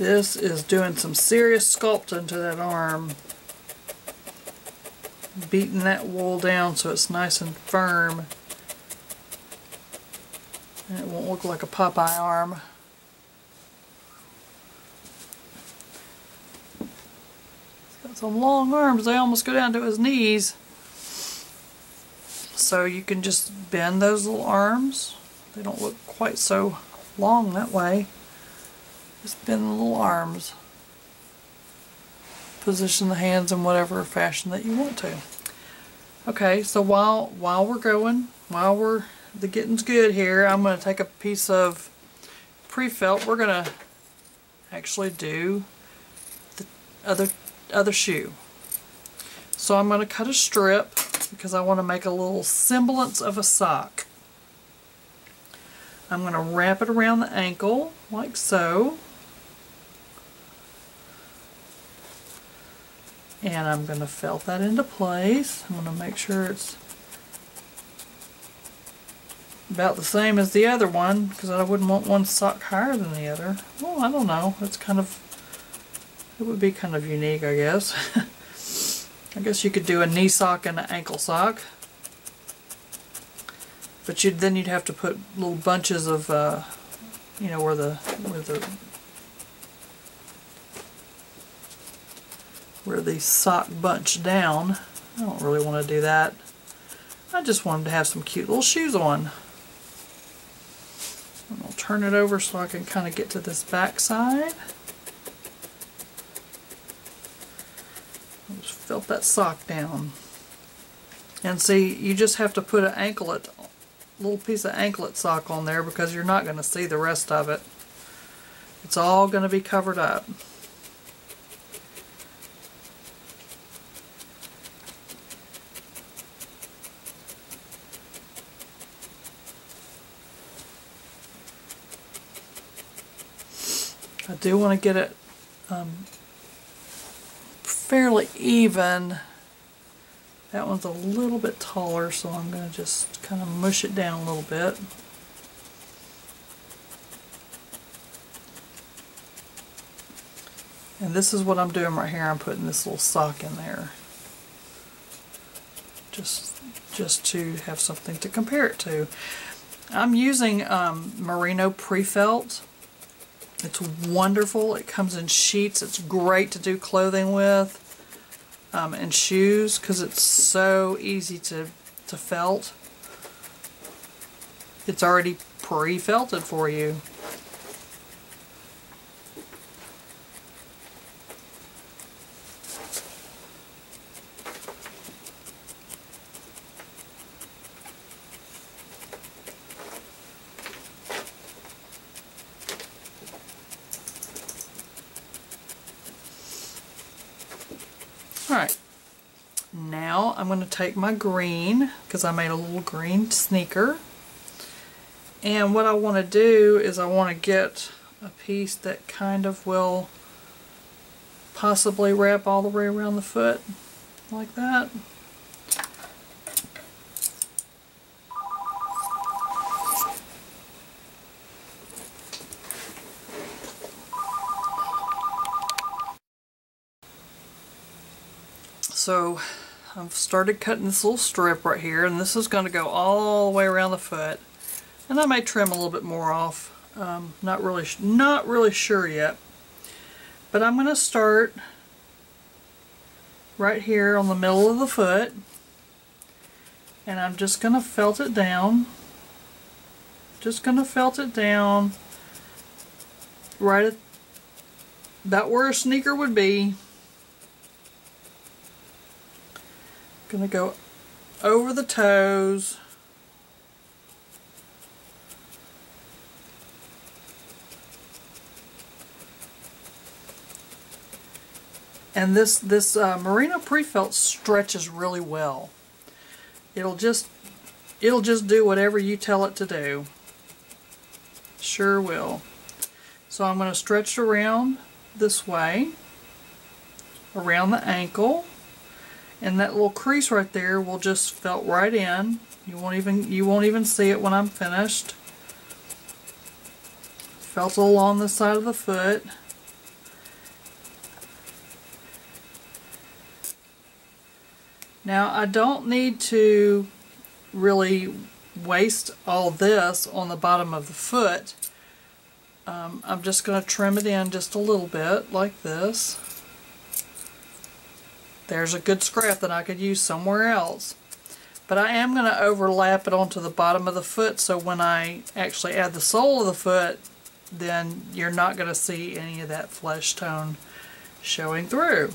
This is doing some serious sculpting to that arm. Beating that wool down so it's nice and firm. And it won't look like a Popeye arm. He's got some long arms, they almost go down to his knees. So you can just bend those little arms. They don't look quite so long that way. Just bend the little arms. Position the hands in whatever fashion that you want to. Okay, so while we're going, while the getting's good here, I'm going to take a piece of pre-felt. We're going to actually do the other shoe. So I'm going to cut a strip because I want to make a little semblance of a sock. I'm going to wrap it around the ankle like so. And I'm going to felt that into place. I'm going to make sure it's about the same as the other one because I wouldn't want one sock higher than the other. Well, I don't know. It's kind of, it would be kind of unique, I guess. I guess you could do a knee sock and an ankle sock. But then you'd have to put little bunches of, you know, where the sock bunch down. I don't really want to do that. I just wanted to have some cute little shoes on. And I'll turn it over so I can kind of get to this back side. Just felt that sock down. And see, you just have to put an anklet, little piece of anklet sock on there because you're not going to see the rest of it. It's all going to be covered up. I do want to get it fairly even. That one's a little bit taller, so I'm going to just kind of mush it down a little bit. And this is what I'm doing right here. I'm putting this little sock in there. Just to have something to compare it to. I'm using merino pre-felt. It's wonderful. It comes in sheets. It's great to do clothing with and shoes because it's so easy to felt. It's already pre-felted for you. Alright, now I'm going to take my green, because I made a little green sneaker, and what I want to do is I want to get a piece that kind of will possibly wrap all the way around the foot, like that. So I've started cutting this little strip right here, and this is going to go all the way around the foot. And I may trim a little bit more off. Not really sure yet. But I'm going to start right here on the middle of the foot, and I'm just going to felt it down. Just going to felt it down right at about where a sneaker would be. Gonna go over the toes. And this merino pre-felt stretches really well. It'll just do whatever you tell it to do. Sure will. So I'm going to stretch it around this way, around the ankle. And that little crease right there will just felt right in. You won't even see it when I'm finished. Felt along the side of the foot. Now I don't need to really waste all this on the bottom of the foot. I'm just going to trim it in just a little bit like this. There's a good scrap that I could use somewhere else. But I am going to overlap it onto the bottom of the foot, so when I actually add the sole of the foot, then you're not going to see any of that flesh tone showing through.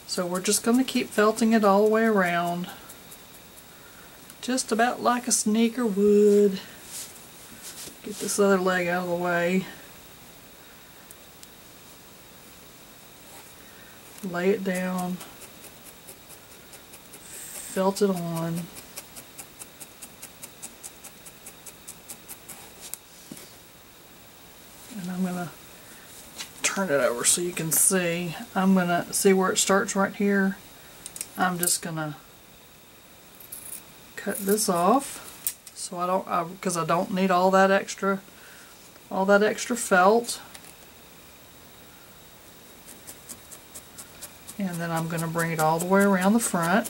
So we're just going to keep felting it all the way around, just about like a sneaker would. Get this other leg out of the way. Lay it down. Felt it on. And I'm going to turn it over so you can see. I'm going to see where it starts right here. I'm just going to cut this off. So because I don't need all that extra felt. And then I'm going to bring it all the way around the front.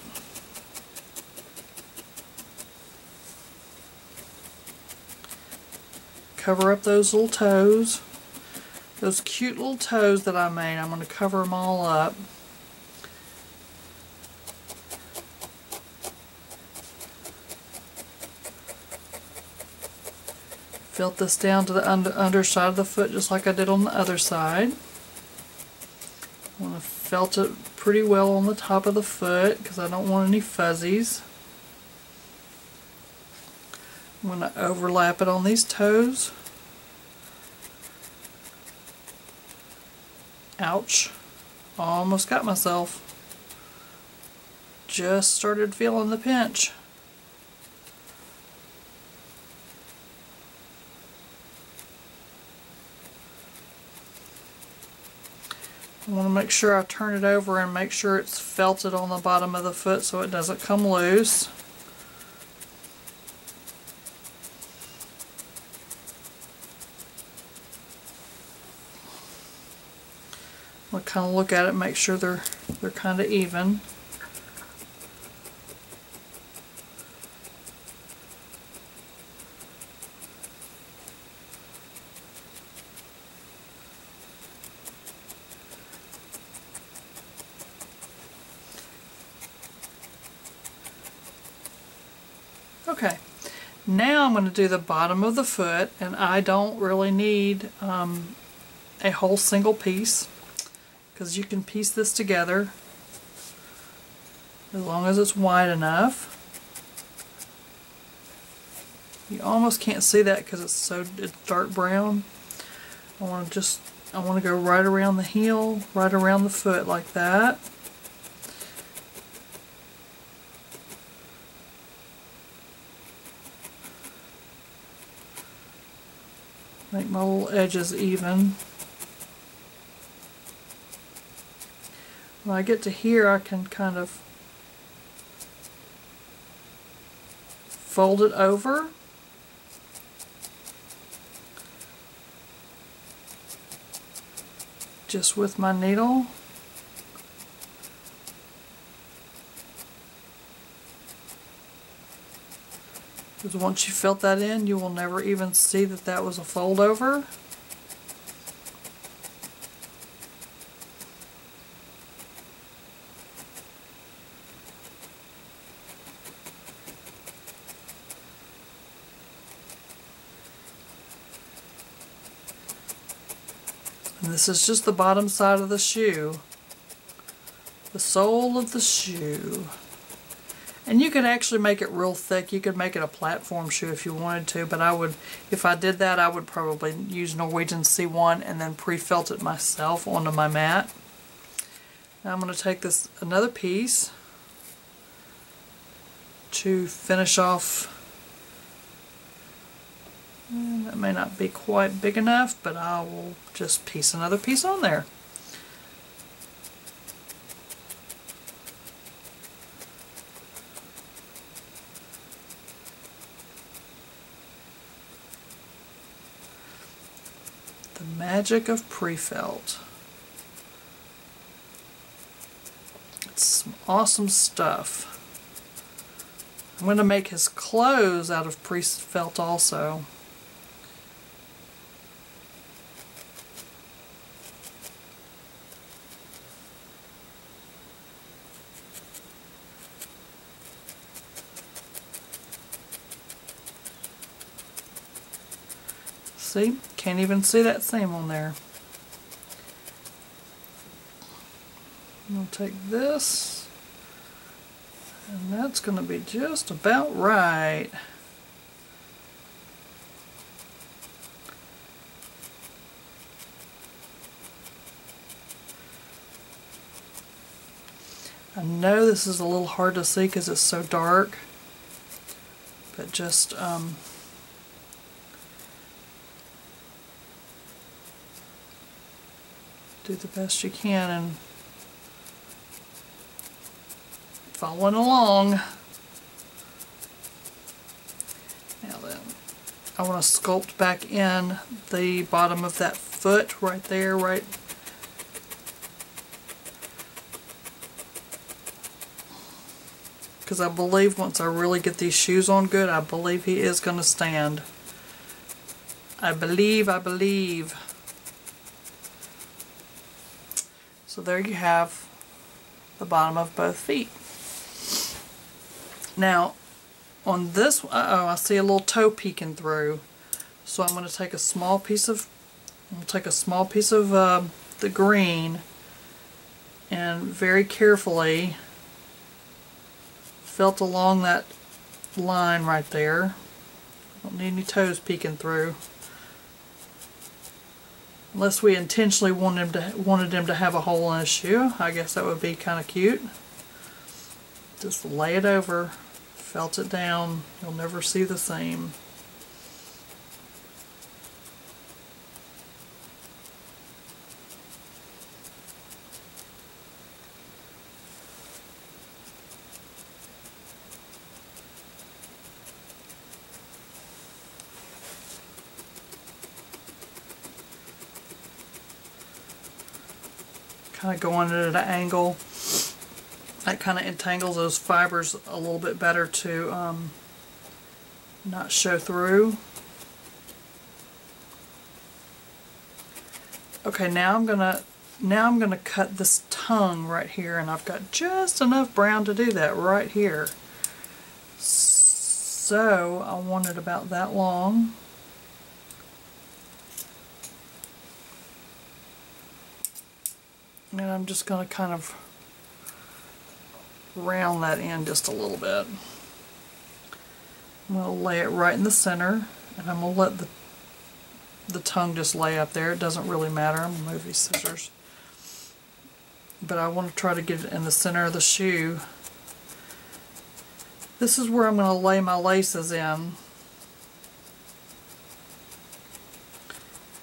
Cover up those little toes. Those cute little toes that I made, I'm going to cover them all up. Felt this down to the underside of the foot just like I did on the other side. I want to felt it pretty well on the top of the foot because I don't want any fuzzies. I'm going to overlap it on these toes. Ouch. Almost got myself. Just started feeling the pinch. I want to make sure I turn it over and make sure it's felted on the bottom of the foot so it doesn't come loose. I'll kind of look at it, make sure they're kind of even. Okay, now I'm going to do the bottom of the foot, and I don't really need a whole single piece because you can piece this together as long as it's wide enough. You almost can't see that because it's dark brown. I want to go right around the heel, right around the foot like that. Make my little edges even. When I get to here, I can kind of fold it over. Just with my needle. Because once you felt that in, you will never even see that that was a fold over. And this is just the bottom side of the shoe. The sole of the shoe. And you could actually make it real thick. You could make it a platform shoe if you wanted to, but I would, if I did that, I would probably use Norwegian C1 and then pre-felt it myself onto my mat. Now I'm going to take another piece to finish off. And that may not be quite big enough, but I will just piece another piece on there. The magic of pre-felt. It's Some awesome stuff. I'm going to make his clothes out of pre-felt also. See? Can't even see that seam on there. I'm going to take this, and that's going to be just about right. I know this is a little hard to see because it's so dark, but just do the best you can and following along. Now then, I want to sculpt back in the bottom of that foot right there, right. Because I believe once I really get these shoes on good, I believe he is going to stand. I believe. So there you have the bottom of both feet. Now, on this, I see a little toe peeking through. So I'm going to take a small piece of, the green and very carefully felt along that line right there. Don't need any toes peeking through. Unless we intentionally wanted him to have a hole in his shoe. I guess that would be kind of cute. Just lay it over, felt it down. You'll never see the seam. Kind of going at an angle. That kind of entangles those fibers a little bit better to not show through. Okay, now I'm gonna cut this tongue right here, and I've got just enough brown to do that right here. So I want it about that long. And I'm just going to kind of round that in just a little bit. I'm going to lay it right in the center, and I'm going to let the tongue just lay up there. It doesn't really matter. I'm going to move these scissors. But I want to try to get it in the center of the shoe. This is where I'm going to lay my laces in.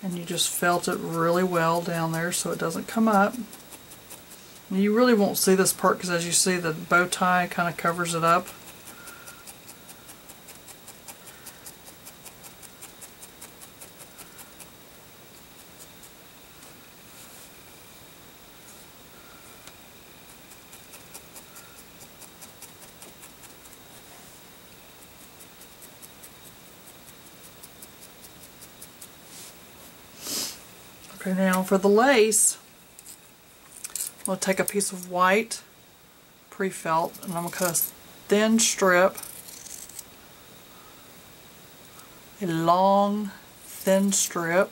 And you just felt it really well down there so it doesn't come up. You really won't see this part because, as you see, the bow tie kind of covers it up. Okay, now for the lace, I'm going to take a piece of white pre-felt and I'm going to cut a thin strip, a long thin strip.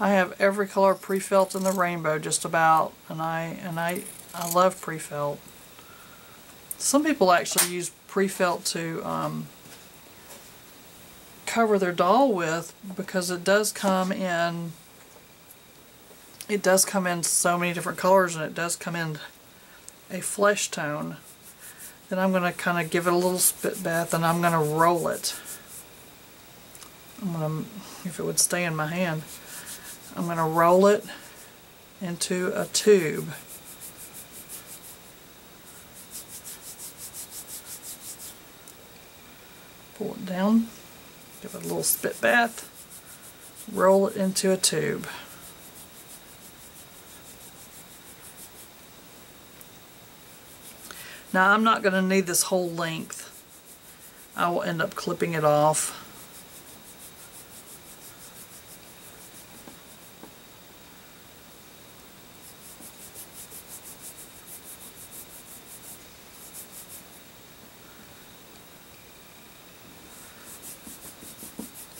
I have every color pre-felt in the rainbow just about, and I love pre-felt. Some people actually use pre-felt to cover their doll with because it does come in so many different colors, and it does come in a flesh tone. Then I'm going to kind of give it a little spit bath, and I'm going to roll it. If it would stay in my hand, I'm going to roll it into a tube. Pull it down, give it a little spit bath, roll it into a tube. Now I'm not going to need this whole length. I will end up clipping it off.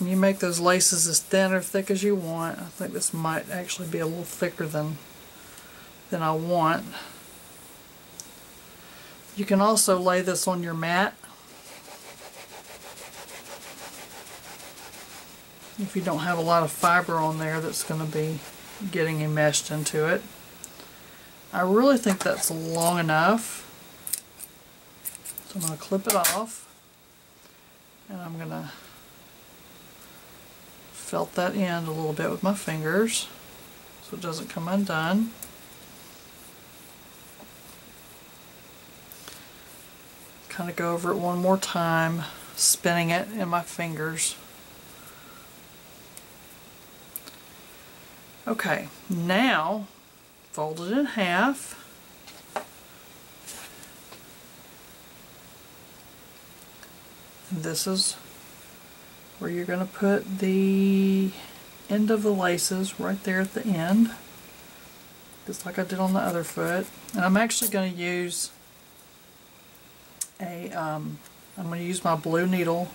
And you make those laces as thin or thick as you want. I think this might actually be a little thicker than I want. You can also lay this on your mat if you don't have a lot of fiber on there that's going to be getting enmeshed into it. I really think that's long enough. So I'm going to clip it off, and I'm going to felt that end a little bit with my fingers so it doesn't come undone. Kind of go over it one more time, spinning it in my fingers. Okay, now fold it in half. And this is where you're going to put the end of the laces right there at the end, just like I did on the other foot. And I'm actually going to use I'm going to use my blue needle